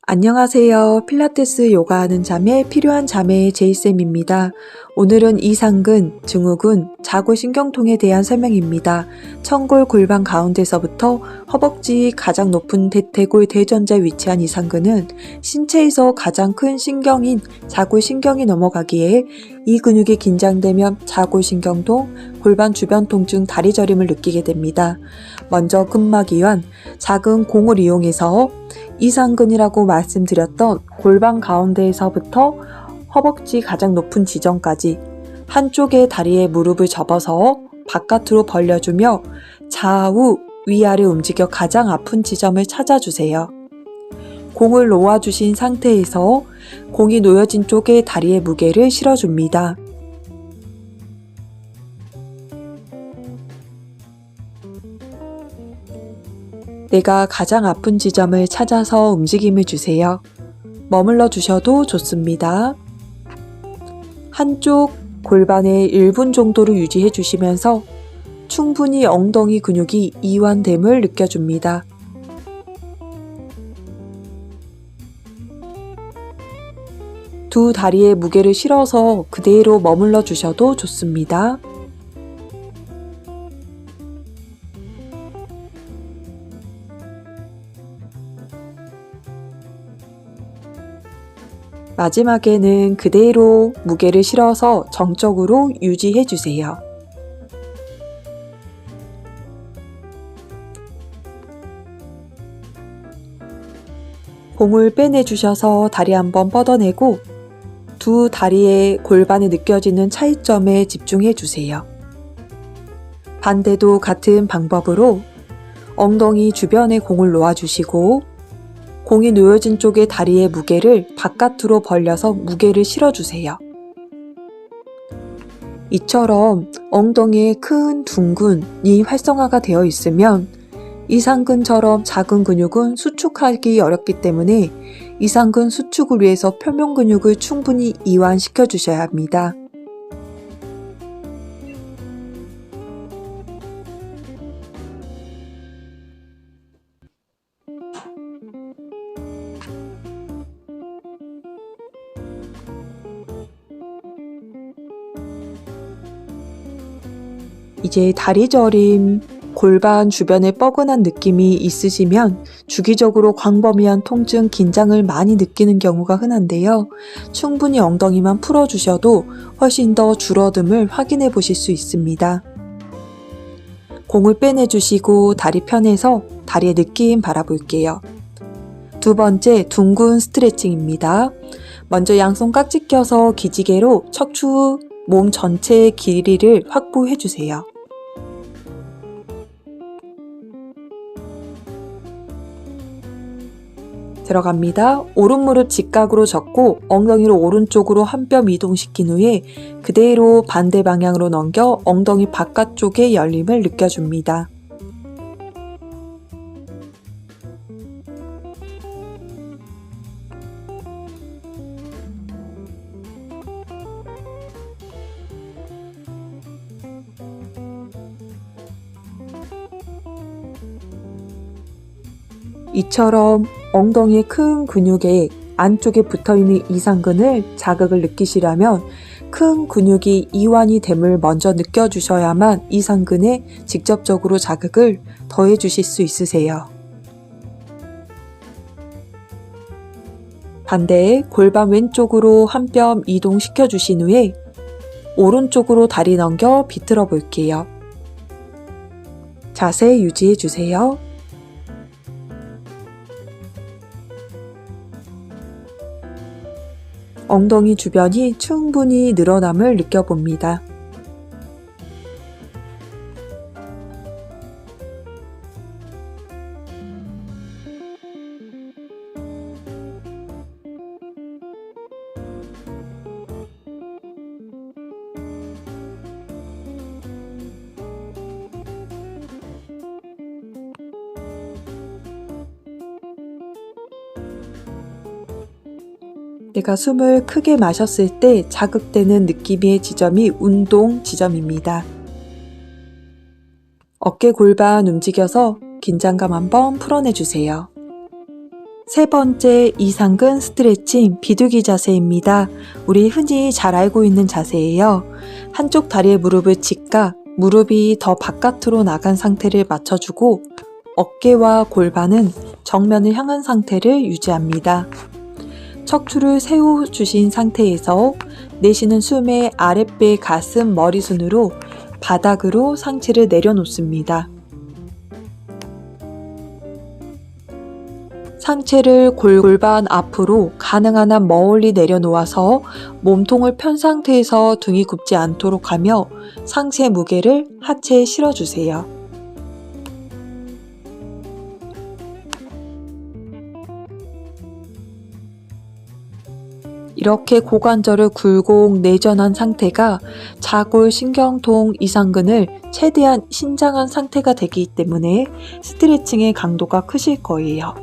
안녕하세요. 필라테스 요가하는 자매 필요한 자매의 제이쌤입니다. 오늘은 이상근, 증후군, 자골신경통에 대한 설명입니다. 청골 골반 가운데서부터 허벅지 가장 높은 대퇴골 대전자에 위치한 이상근은 신체에서 가장 큰 신경인 자골신경이 넘어가기에 이 근육이 긴장되면 자골신경통, 골반 주변 통증, 다리 저림을 느끼게 됩니다. 먼저 근막이완, 작은 공을 이용해서 이상근이라고 말씀드렸던 골반 가운데에서부터 허벅지 가장 높은 지점까지 한쪽의 다리에 무릎을 접어서 바깥으로 벌려주며 좌우 위아래 움직여 가장 아픈 지점을 찾아주세요. 공을 놓아주신 상태에서 공이 놓여진 쪽에 다리의 무게를 실어줍니다. 내가 가장 아픈 지점을 찾아서 움직임을 주세요. 머물러 주셔도 좋습니다. 한쪽 골반에 1분 정도를 유지해 주시면서 충분히 엉덩이 근육이 이완됨을 느껴줍니다. 두 다리에 무게를 실어서 그대로 머물러 주셔도 좋습니다. 마지막에는 그대로 무게를 실어서 정적으로 유지해 주세요. 공을 빼내주셔서 다리 한번 뻗어내고 두 다리의 골반에 느껴지는 차이점에 집중해 주세요. 반대도 같은 방법으로 엉덩이 주변에 공을 놓아주시고 공이 놓여진 쪽의 다리의 무게를 바깥으로 벌려서 무게를 실어주세요. 이처럼 엉덩이에 큰 둥근이 활성화가 되어 있으면 이상근처럼 작은 근육은 수축하기 어렵기 때문에 이상근 수축을 위해서 표면 근육을 충분히 이완시켜 주셔야 합니다. 이제 다리 저림, 골반 주변에 뻐근한 느낌이 있으시면 주기적으로 광범위한 통증, 긴장을 많이 느끼는 경우가 흔한데요. 충분히 엉덩이만 풀어주셔도 훨씬 더 줄어듦을 확인해 보실 수 있습니다. 공을 빼내주시고 다리 편해서 다리의 느낌 바라볼게요. 두 번째, 둥근 스트레칭입니다. 먼저 양손 깍지 껴서 기지개로 척추 몸 전체의 길이를 확보해 주세요. 들어갑니다. 오른 무릎 직각으로 접고 엉덩이를 오른쪽으로 한 뼘 이동시킨 후에 그대로 반대 방향으로 넘겨 엉덩이 바깥쪽의 열림을 느껴줍니다. 이처럼 엉덩이의 큰 근육에 안쪽에 붙어있는 이상근을 자극을 느끼시려면 큰 근육이 이완이 됨을 먼저 느껴주셔야만 이상근에 직접적으로 자극을 더해 주실 수 있으세요. 반대에 골반 왼쪽으로 한 뼘 이동시켜 주신 후에 오른쪽으로 다리 넘겨 비틀어 볼게요. 자세 유지해 주세요. 엉덩이 주변이 충분히 늘어남을 느껴봅니다. 내가 숨을 크게 마셨을 때 자극되는 느낌의 지점이 운동 지점입니다. 어깨 골반 움직여서 긴장감 한번 풀어내주세요. 세 번째 이상근 스트레칭 비둘기 자세입니다. 우리 흔히 잘 알고 있는 자세예요. 한쪽 다리의 무릎을 직각, 무릎이 더 바깥으로 나간 상태를 맞춰주고 어깨와 골반은 정면을 향한 상태를 유지합니다. 척추를 세워주신 상태에서 내쉬는 숨에 아랫배, 가슴, 머리순으로 바닥으로 상체를 내려놓습니다. 상체를 골반 앞으로 가능한 한 멀리 내려놓아서 몸통을 편 상태에서 등이 굽지 않도록 하며 상체 무게를 하체에 실어주세요. 이렇게 고관절을 굴곡 내전한 상태가 자골 신경통 이상근을 최대한 신장한 상태가 되기 때문에 스트레칭의 강도가 크실 거예요.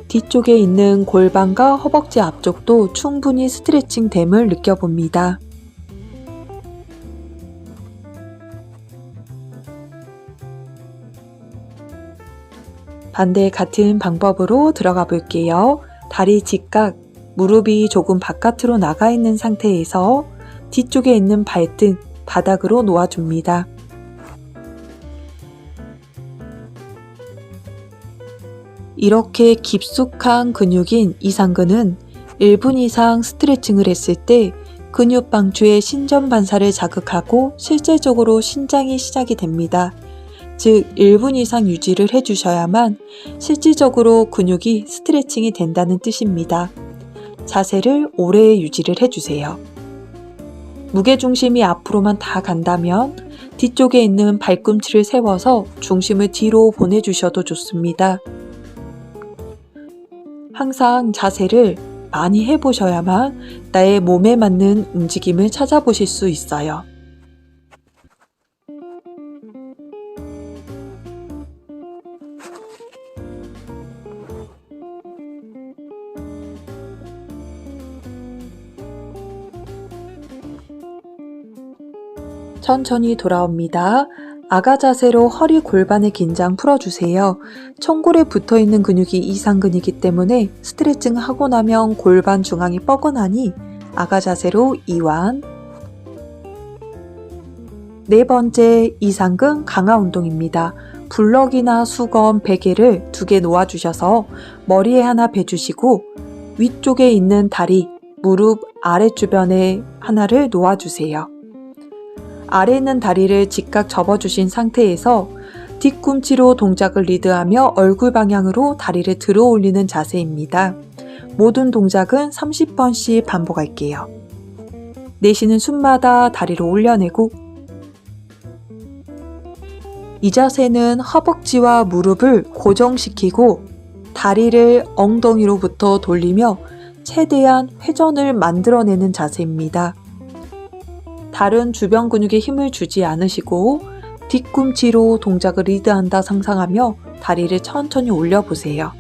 뒤쪽에 있는 골반과 허벅지 앞쪽도 충분히 스트레칭 됨을 느껴봅니다. 반대 같은 방법으로 들어가 볼게요. 다리 직각, 무릎이 조금 바깥으로 나가 있는 상태에서 뒤쪽에 있는 발등 바닥으로 놓아줍니다. 이렇게 깊숙한 근육인 이상근은 1분 이상 스트레칭을 했을 때 근육 방추의 신전 반사를 자극하고 실질적으로 신장이 시작이 됩니다. 즉 1분 이상 유지를 해주셔야만 실질적으로 근육이 스트레칭이 된다는 뜻입니다. 자세를 오래 유지를 해주세요. 무게중심이 앞으로만 다 간다면 뒤쪽에 있는 발꿈치를 세워서 중심을 뒤로 보내주셔도 좋습니다. 항상 자세를 많이 해보셔야만 나의 몸에 맞는 움직임을 찾아보실 수 있어요. 천천히 돌아옵니다. 아가 자세로 허리 골반의 긴장 풀어주세요. 청골에 붙어있는 근육이 이상근이기 때문에 스트레칭 하고 나면 골반 중앙이 뻐근하니 아가 자세로 이완. 네 번째 이상근 강화 운동입니다. 블럭이나 수건, 베개를 2개 놓아주셔서 머리에 하나 베주시고 위쪽에 있는 다리, 무릎 아랫주변에 하나를 놓아주세요. 아래에 있는 다리를 직각 접어주신 상태에서 뒤꿈치로 동작을 리드하며 얼굴 방향으로 다리를 들어 올리는 자세입니다. 모든 동작은 30번씩 반복할게요. 내쉬는 숨마다 다리를 올려내고 이 자세는 허벅지와 무릎을 고정시키고 다리를 엉덩이로부터 돌리며 최대한 회전을 만들어내는 자세입니다. 다른 주변 근육에 힘을 주지 않으시고 뒤꿈치로 동작을 리드한다 상상하며 다리를 천천히 올려보세요.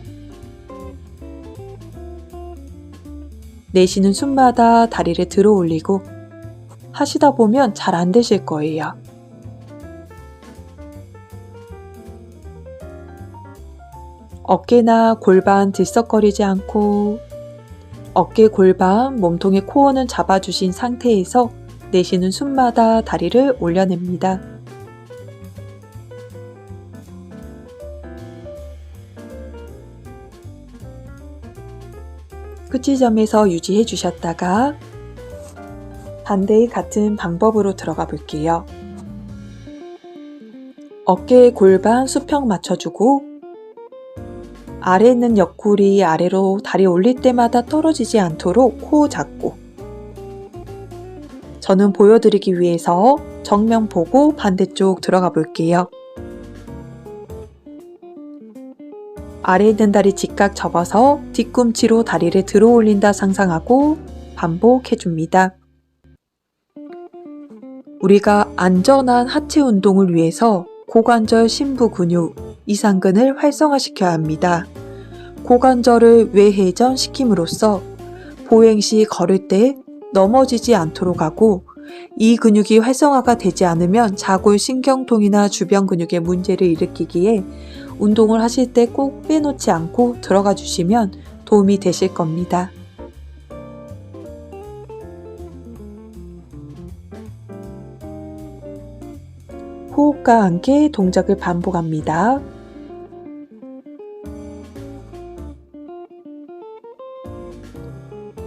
내쉬는 숨마다 다리를 들어 올리고 하시다 보면 잘 안 되실 거예요. 어깨나 골반 들썩거리지 않고 어깨, 골반, 몸통의 코어는 잡아주신 상태에서 내쉬는 숨마다 다리를 올려냅니다. 끝지점에서 유지해 주셨다가 반대의 같은 방법으로 들어가 볼게요. 어깨, 골반 수평 맞춰주고 아래에 있는 옆구리 아래로 다리 올릴 때마다 떨어지지 않도록 코 잡고 저는 보여드리기 위해서 정면 보고 반대쪽 들어가 볼게요. 아래에 있는 다리 직각 접어서 뒤꿈치로 다리를 들어 올린다 상상하고 반복해줍니다. 우리가 안전한 하체 운동을 위해서 고관절 심부 근육, 이상근을 활성화시켜야 합니다. 고관절을 외회전시킴으로써 보행 시 걸을 때 넘어지지 않도록 하고, 이 근육이 활성화가 되지 않으면 자골신경통이나 주변 근육에 문제를 일으키기에 운동을 하실 때 꼭 빼놓지 않고 들어가 주시면 도움이 되실 겁니다. 호흡과 함께 동작을 반복합니다.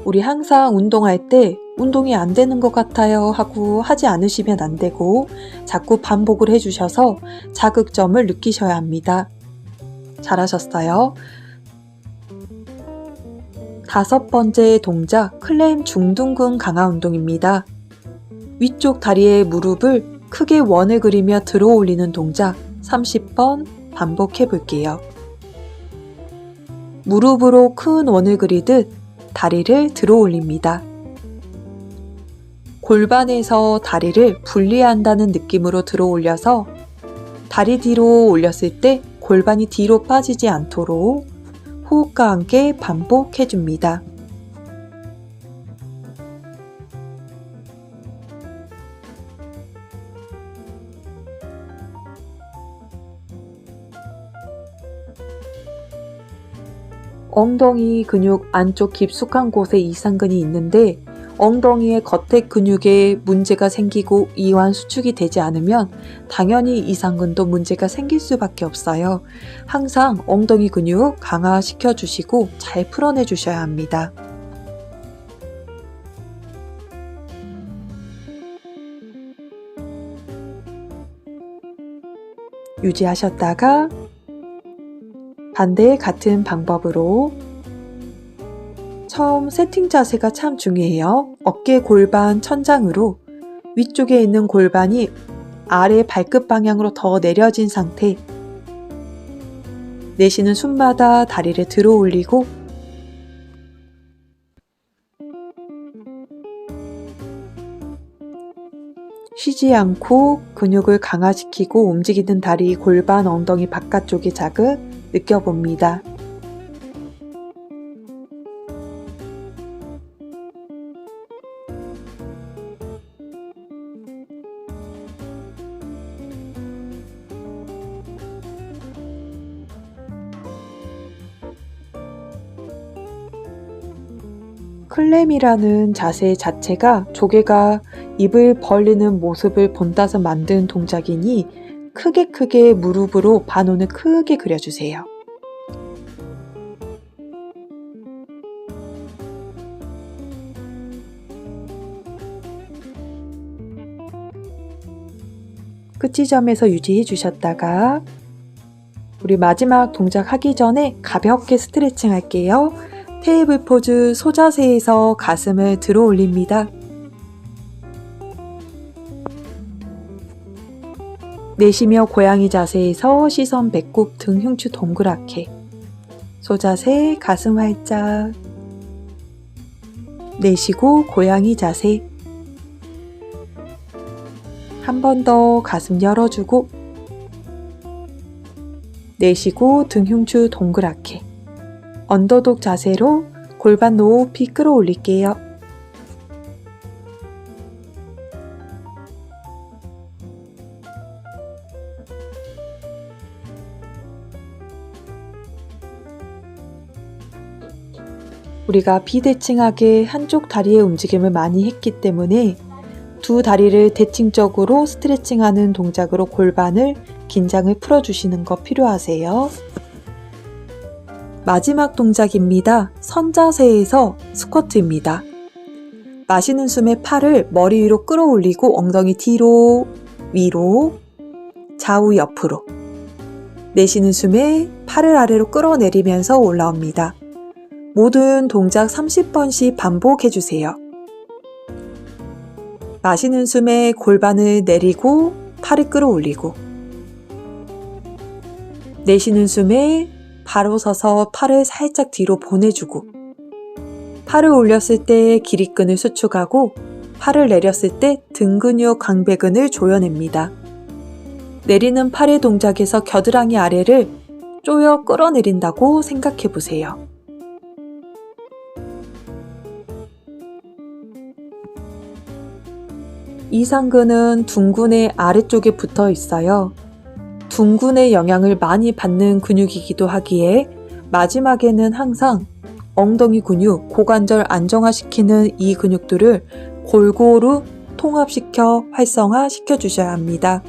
우리 항상 운동할 때 운동이 안 되는 것 같아요 하고 하지 않으시면 안 되고, 자꾸 반복을 해주셔서 자극점을 느끼셔야 합니다. 잘하셨어요. 5번째 동작, 클램 중둔근 강화 운동입니다. 위쪽 다리에 무릎을 크게 원을 그리며 들어 올리는 동작 30번 반복해 볼게요. 무릎으로 큰 원을 그리듯 다리를 들어 올립니다. 골반에서 다리를 분리한다는 느낌으로 들어 올려서 다리 뒤로 올렸을 때 골반이 뒤로 빠지지 않도록 호흡과 함께 반복해 줍니다. 엉덩이 근육 안쪽 깊숙한 곳에 이상근이 있는데, 엉덩이의 겉에 근육에 문제가 생기고 이완 수축이 되지 않으면 당연히 이상근도 문제가 생길 수밖에 없어요. 항상 엉덩이 근육 강화시켜 주시고 잘 풀어내 주셔야 합니다. 유지하셨다가 반대 같은 방법으로, 처음 세팅 자세가 참 중요해요. 어깨 골반 천장으로 위쪽에 있는 골반이 아래 발끝 방향으로 더 내려진 상태, 내쉬는 숨마다 다리를 들어 올리고 쉬지 않고 근육을 강화시키고 움직이는 다리, 골반, 엉덩이 바깥쪽의 자극 느껴봅니다. 클램이라는 자세 자체가 조개가 입을 벌리는 모습을 본따서 만든 동작이니 크게 무릎으로 반원을 크게 그려주세요. 끝 지점에서 유지해 주셨다가 우리 마지막 동작 하기 전에 가볍게 스트레칭 할게요. 테이블 포즈 소자세에서 가슴을 들어 올립니다. 내쉬며 고양이 자세에서 시선 배꼽 등 흉추 동그랗게. 소자세 가슴 활짝. 내쉬고 고양이 자세. 한 번 더 가슴 열어주고 내쉬고 등 흉추 동그랗게. 언더독 자세로 골반 높이 끌어올릴게요. 우리가 비대칭하게 한쪽 다리의 움직임을 많이 했기 때문에 두 다리를 대칭적으로 스트레칭하는 동작으로 골반을 긴장을 풀어주시는 거 필요하세요. 마지막 동작입니다. 선자세에서 스쿼트입니다. 마시는 숨에 팔을 머리 위로 끌어올리고 엉덩이 뒤로, 위로, 좌우 옆으로. 내쉬는 숨에 팔을 아래로 끌어내리면서 올라옵니다. 모든 동작 30번씩 반복해주세요. 마시는 숨에 골반을 내리고 팔을 끌어올리고, 내쉬는 숨에 바로 서서 팔을 살짝 뒤로 보내주고, 팔을 올렸을 때 기립근을 수축하고 팔을 내렸을 때 등 근육 광배근을 조여냅니다. 내리는 팔의 동작에서 겨드랑이 아래를 쪼여 끌어내린다고 생각해 보세요. 이상근은 둔근의 아래쪽에 붙어 있어요. 둔근의 영향을 많이 받는 근육이기도 하기에 마지막에는 항상 엉덩이 근육, 고관절 안정화시키는 이 근육들을 골고루 통합시켜 활성화시켜 주셔야 합니다.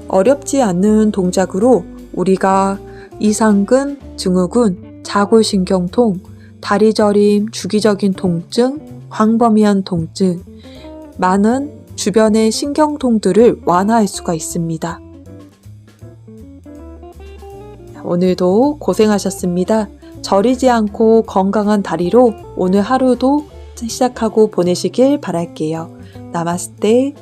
어렵지 않는 동작으로 우리가 이상근, 증후군, 자골신경통, 다리 저림, 주기적인 통증, 광범위한 통증, 많은 주변의 신경통들을 완화할 수가 있습니다. 오늘도 고생하셨습니다. 저리지 않고 건강한 다리로 오늘 하루도 시작하고 보내시길 바랄게요. 나마스테.